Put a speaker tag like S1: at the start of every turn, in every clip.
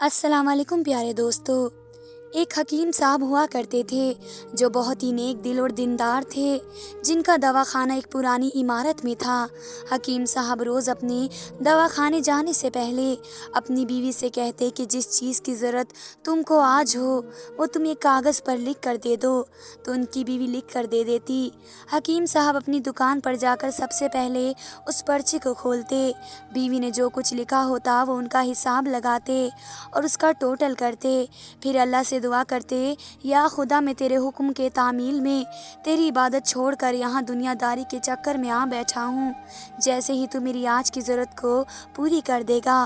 S1: अस्सलाम वालेकुम प्यारे दोस्तों। एक हकीम साहब हुआ करते थे जो बहुत ही नेक दिल और दीनदार थे, जिनका दवाखाना एक पुरानी इमारत में था। हकीम साहब रोज़ अपने दवाखाने जाने से पहले अपनी बीवी से कहते कि जिस चीज़ की ज़रूरत तुमको आज हो वो तुम एक कागज़ पर लिख कर दे दो, तो उनकी बीवी लिख कर दे देती। हकीम साहब अपनी दुकान पर जाकर सबसे पहले उस पर्ची को खोलते, बीवी ने जो कुछ लिखा होता वो उनका हिसाब लगाते और उसका टोटल करते। फिर अल्लाह से दुआ करते, या खुदा मैं तेरे हुक्म के तामील में तेरी इबादत छोड़कर यहाँ दुनियादारी के चक्कर में आ बैठा हूँ। जैसे ही तू मेरी आज की ज़रूरत को पूरी कर देगा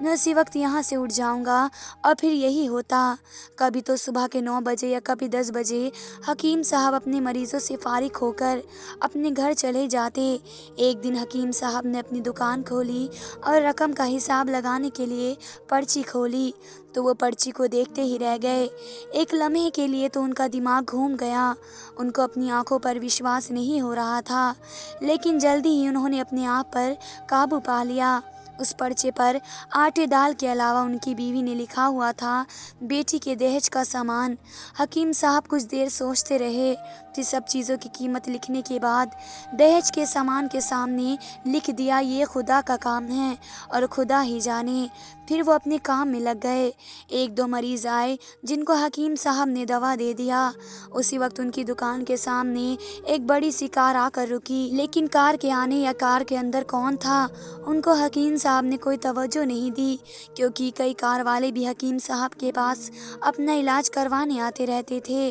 S1: मैं उसी वक्त यहाँ से उठ जाऊँगा। और फिर यही होता। कभी तो सुबह के 9 बजे या कभी 10 बजे हकीम साहब अपने मरीज़ों से फारिग होकर अपने घर चले जाते। एक दिन हकीम साहब ने अपनी दुकान खोली और रकम का हिसाब लगाने के लिए पर्ची खोली, तो वो पर्ची को देखते ही रह गए। एक लम्हे के लिए तो उनका दिमाग घूम गया। उनको अपनी आंखों पर विश्वास नहीं हो रहा था, लेकिन जल्दी ही उन्होंने अपने आप पर काबू पा लिया। उस पर्चे पर आटे दाल के अलावा उनकी बीवी ने लिखा हुआ था, बेटी के दहेज का सामान। हकीम साहब कुछ देर सोचते रहे, फिर सब चीज़ों की कीमत लिखने के बाद दहेज के सामान के सामने लिख दिया, ये खुदा का काम है और खुदा ही जाने। फिर वो अपने काम में लग गए। एक दो मरीज़ आए जिनको हकीम साहब ने दवा दे दिया। उसी वक्त उनकी दुकान के सामने एक बड़ी सी कार आकर रुकी, लेकिन कार के आने या कार के अंदर कौन था उनको हकीम साहब ने कोई तवज्जो नहीं दी, क्योंकि कई कार वाले भी हकीम साहब के पास अपना इलाज करवाने आते रहते थे।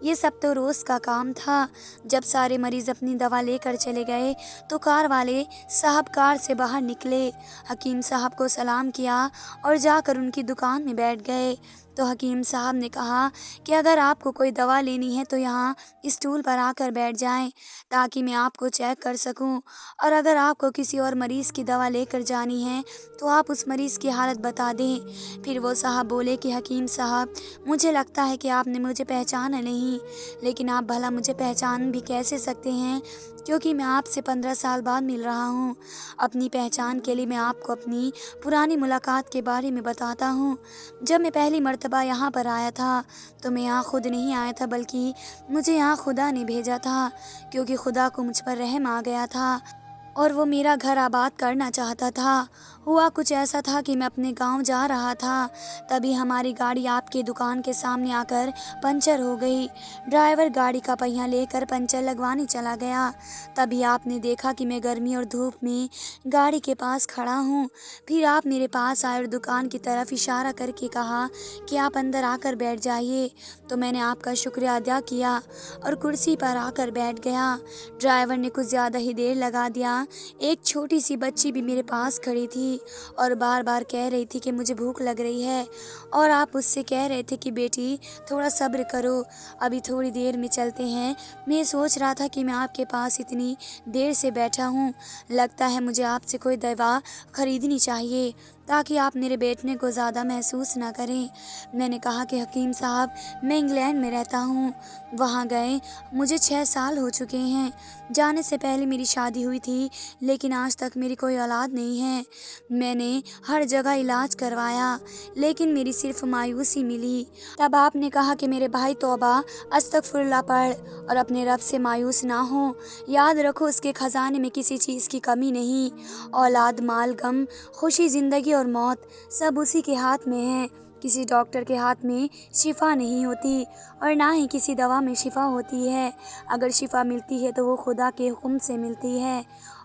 S1: ये सब तो रोज़ का काम था। जब सारे मरीज़ अपनी दवा लेकर चले गए तो कार वाले साहब कार से बाहर निकले, हकीम साहब को सलाम किया और जाकर उनकी दुकान में बैठ गए। तो हकीम साहब ने कहा कि अगर आपको कोई दवा लेनी है तो यहाँ स्टूल पर आकर बैठ जाएं, ताकि मैं आपको चेक कर सकूं, और अगर आपको किसी और मरीज़ की दवा लेकर जानी है तो आप उस मरीज़ की हालत बता दें। फिर वो साहब बोले कि हकीम साहब, मुझे लगता है कि आपने मुझे पहचाना नहीं, लेकिन आप भला मुझे पहचान भी कैसे सकते हैं, क्योंकि मैं आपसे 15 साल बाद मिल रहा हूँ। अपनी पहचान के लिए मैं आपको अपनी पुरानी मुलाकात के बारे में बताता हूँ। जब मैं पहली मर्तबा यहाँ पर आया था तो मैं यहाँ खुद नहीं आया था, बल्कि मुझे यहाँ खुदा ने भेजा था, क्योंकि खुदा को मुझ पर रहम आ गया था और वो मेरा घर आबाद करना चाहता था। हुआ कुछ ऐसा था कि मैं अपने गांव जा रहा था, तभी हमारी गाड़ी आपके दुकान के सामने आकर पंचर हो गई। ड्राइवर गाड़ी का पहिया लेकर पंचर लगवाने चला गया। तभी आपने देखा कि मैं गर्मी और धूप में गाड़ी के पास खड़ा हूँ। फिर आप मेरे पास आए और दुकान की तरफ इशारा करके कहा कि आप अंदर आकर बैठ जाइए। तो मैंने आपका शुक्रिया अदा किया और कुर्सी पर आकर बैठ गया। ड्राइवर ने कुछ ज़्यादा ही देर लगा दिया। एक छोटी सी बच्ची भी मेरे पास खड़ी थी और बार बार कह रही थी कि मुझे भूख लग रही है, और आप उससे कह रहे थे कि बेटी थोड़ा सब्र करो, अभी थोड़ी देर में चलते हैं। मैं सोच रहा था कि मैं आपके पास इतनी देर से बैठा हूँ, लगता है मुझे आपसे कोई दवा खरीदनी चाहिए ताकि आप मेरे बैठने को ज़्यादा महसूस ना करें। मैंने कहा कि हकीम साहब, मैं इंग्लैंड में रहता हूँ, वहाँ गए मुझे 6 साल हो चुके हैं। जाने से पहले मेरी शादी हुई थी, लेकिन आज तक मेरी कोई औलाद नहीं है। मैंने हर जगह इलाज करवाया, लेकिन मेरी सिर्फ मायूसी मिली। तब आपने कहा कि मेरे भाई तौबा अस्तगफुरुल्लाह पढ़ और अपने रब से मायूस ना हो। याद रखो, उसके खजाने में किसी चीज़ की कमी नहीं। औलाद, माल, गम, खुशी, ज़िंदगी और मौत सब उसी के हाथ में है। किसी डॉक्टर के हाथ में शिफा नहीं होती और ना ही किसी दवा में शिफा होती है। अगर शिफा मिलती है तो वो खुदा के हुक्म से मिलती है।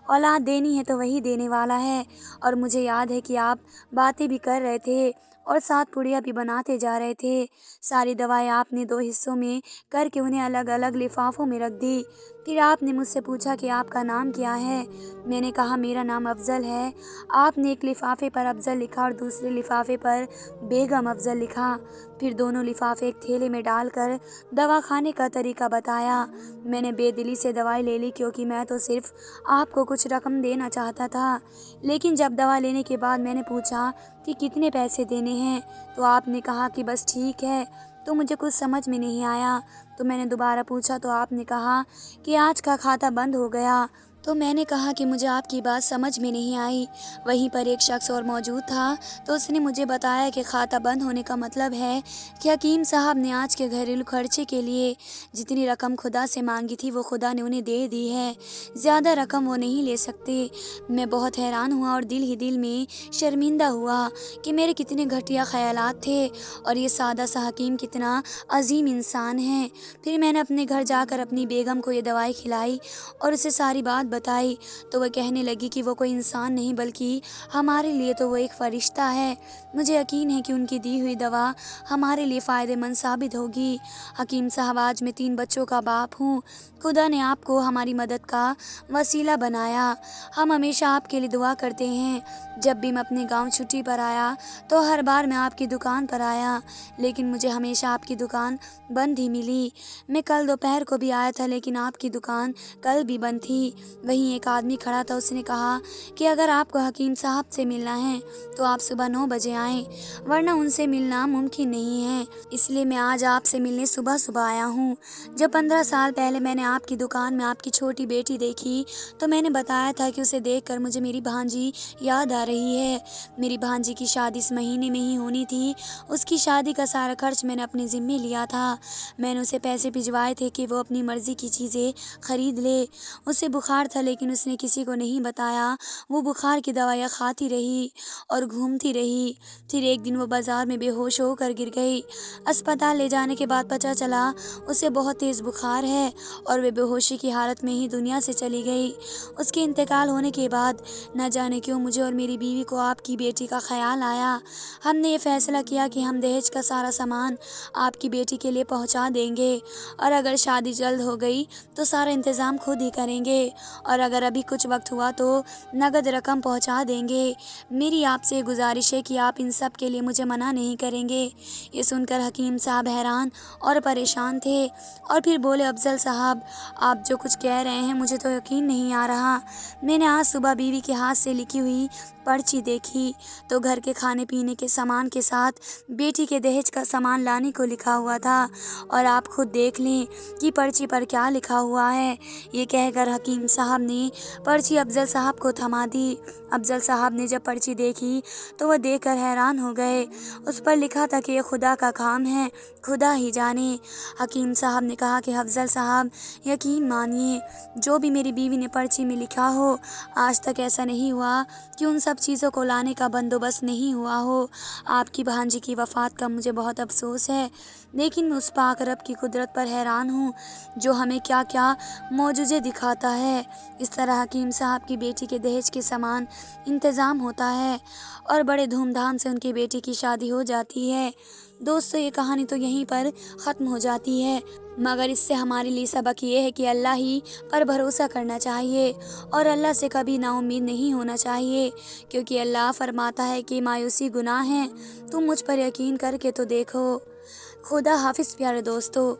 S1: औलाद देनी है तो वही देने वाला है। और मुझे याद है कि आप बातें भी कर रहे थे और साथ पुड़िया भी बनाते जा रहे थे। सारी दवाएं आपने 2 हिस्सों में करके उन्हें अलग अलग लिफाफों में रख दी। फिर आपने मुझसे पूछा कि आपका नाम क्या है। मैंने कहा मेरा नाम अफजल है। आपने एक लिफाफे पर अफजल लिखा और दूसरे लिफाफे पर बेगम अफजल लिखा। फिर दोनों लिफाफे एक थैले में डालकर दवा खाने का तरीका बताया। मैंने बेदिली से दवाई ले ली, क्योंकि मैं तो सिर्फ आपको कुछ रकम देना चाहता था। लेकिन जब दवा लेने के बाद मैंने पूछा कि कितने पैसे देने हैं, तो आपने कहा कि बस ठीक है। तो मुझे कुछ समझ में नहीं आया, तो मैंने दोबारा पूछा तो आपने कहा कि आज का खाता बंद हो गया। تو میں نے کہا کہ مجھے آپ کی بات سمجھ میں نہیں آئی۔ وہیں پر ایک شخص اور موجود تھا تو اس نے مجھے بتایا کہ کھاتہ بند ہونے کا مطلب ہے کہ حکیم صاحب نے آج کے گھریلو خرچے کے لیے جتنی رقم خدا سے مانگی تھی وہ خدا نے انہیں دے دی ہے، زیادہ رقم وہ نہیں لے سکتے۔ میں بہت حیران ہوا اور دل ہی دل میں شرمندہ ہوا کہ میرے کتنے گھٹیا خیالات تھے اور یہ سادہ سا حکیم کتنا عظیم انسان ہے۔ پھر میں نے اپنے گھر جا کر اپنی بیگم کو یہ دوائی کھلائی اور اسے ساری بات بتائی تو وہ کہنے لگی کہ وہ کوئی انسان نہیں بلکہ ہمارے لیے تو وہ ایک فرشتہ ہے۔ مجھے یقین ہے کہ ان کی دی ہوئی دوا ہمارے لیے فائدہ مند ثابت ہوگی۔ حکیم صاحب، آج میں 3 بچوں کا باپ ہوں۔ خدا نے آپ کو ہماری مدد کا وسیلہ بنایا۔ ہم ہمیشہ آپ کے لیے دعا کرتے ہیں۔ جب بھی میں اپنے گاؤں چھٹی پر آیا تو ہر بار میں آپ کی دکان پر آیا، لیکن مجھے ہمیشہ آپ کی دکان بند ہی ملی۔ میں کل دوپہر کو بھی آیا تھا لیکن آپ کی دکان کل بھی بند تھی۔ وہیں ایک آدمی کھڑا تھا، اس نے کہا کہ اگر آپ کو حکیم صاحب سے ملنا ہے تو آپ صبح 9 بجے آئیں، ورنہ ان سے ملنا ممکن نہیں ہے۔ اس لیے میں آج آپ سے ملنے صبح صبح آیا ہوں۔ جب 15 سال پہلے میں نے آپ کی دکان میں آپ کی چھوٹی بیٹی دیکھی تو میں نے بتایا تھا کہ اسے دیکھ کر مجھے میری بھانجی یاد آ رہی ہے۔ میری بھانجی کی شادی اس مہینے میں ہی ہونی تھی۔ اس کی شادی کا سارا خرچ میں نے اپنے ذمے لیا تھا۔ میں نے اسے پیسے بھجوائے تھے کہ وہ اپنی مرضی کی چیزیں خرید لے۔ اسے بخار تھا لیکن اس نے کسی کو نہیں بتایا۔ وہ بخار کی دوائیاں کھاتی رہی اور گھومتی رہی۔ پھر ایک دن وہ بازار میں بے ہوش ہو کر گر گئی۔ اسپتال لے جانے کے بعد پتہ چلا اسے بہت تیز بخار ہے اور وہ بے ہوشی کی حالت میں ہی دنیا سے چلی گئی۔ اس کے انتقال ہونے کے بعد نہ جانے کیوں مجھے اور میری بیوی کو آپ کی بیٹی کا خیال آیا۔ ہم نے یہ فیصلہ کیا کہ ہم دہیج کا سارا سامان آپ کی بیٹی کے لیے پہنچا دیں گے اور اگر شادی جلد ہو گئی تو سارا انتظام خود ہی کریں گے اور اگر ابھی کچھ وقت ہوا تو نقد رقم پہنچا دیں گے۔ میری آپ سے گزارش ہے کہ آپ ان سب کے لیے مجھے منع نہیں کریں گے۔ یہ سن کر حکیم صاحب حیران اور پریشان تھے اور پھر بولے، افضل صاحب، آپ جو کچھ کہہ رہے ہیں مجھے تو یقین نہیں آ رہا۔ میں نے آج صبح بیوی کے ہاتھ سے لکھی ہوئی پرچی دیکھی تو گھر کے کھانے پینے کے سامان کے ساتھ بیٹی کے دہیج کا سامان لانے کو لکھا ہوا تھا، اور آپ خود دیکھ لیں کہ پرچی پر کیا لکھا ہوا ہے۔ یہ کہہ کر حکیم صاحب نے پرچی افضل صاحب کو تھما دی۔ افضل صاحب نے جب پرچی دیکھی تو وہ دیکھ کر حیران ہو گئے۔ اس پر لکھا تھا کہ یہ خدا کا کام ہے، خدا ہی جانے۔ حکیم صاحب نے کہا کہ افضل صاحب، یقین مانیے جو بھی میری بیوی نے پرچی میں لکھا ہو، آج تک ایسا نہیں ہوا کہ ان سب چیزوں کو لانے کا بندوبست نہیں ہوا ہو۔ آپ کی بھانجی کی وفات کا مجھے بہت افسوس ہے، لیکن میں اس پاک رب کی قدرت پر حیران ہوں جو ہمیں کیا کیا معجزے دکھاتا ہے۔ اس طرح حکیم صاحب کی بیٹی کے دہیج کے سامان انتظام ہوتا ہے اور بڑے دھوم دھام سے ان کی بیٹی کی شادی ہو جاتی ہے۔ دوستو، یہ کہانی تو یہیں پر ختم ہو جاتی ہے، مگر اس سے ہمارے لیے سبق یہ ہے کہ اللہ ہی پر بھروسہ کرنا چاہیے اور اللہ سے کبھی نا امید نہیں ہونا چاہیے، کیونکہ اللہ فرماتا ہے کہ مایوسی گناہ ہے۔ تم مجھ پر یقین کر کے تو دیکھو۔ خدا حافظ پیارے دوستو۔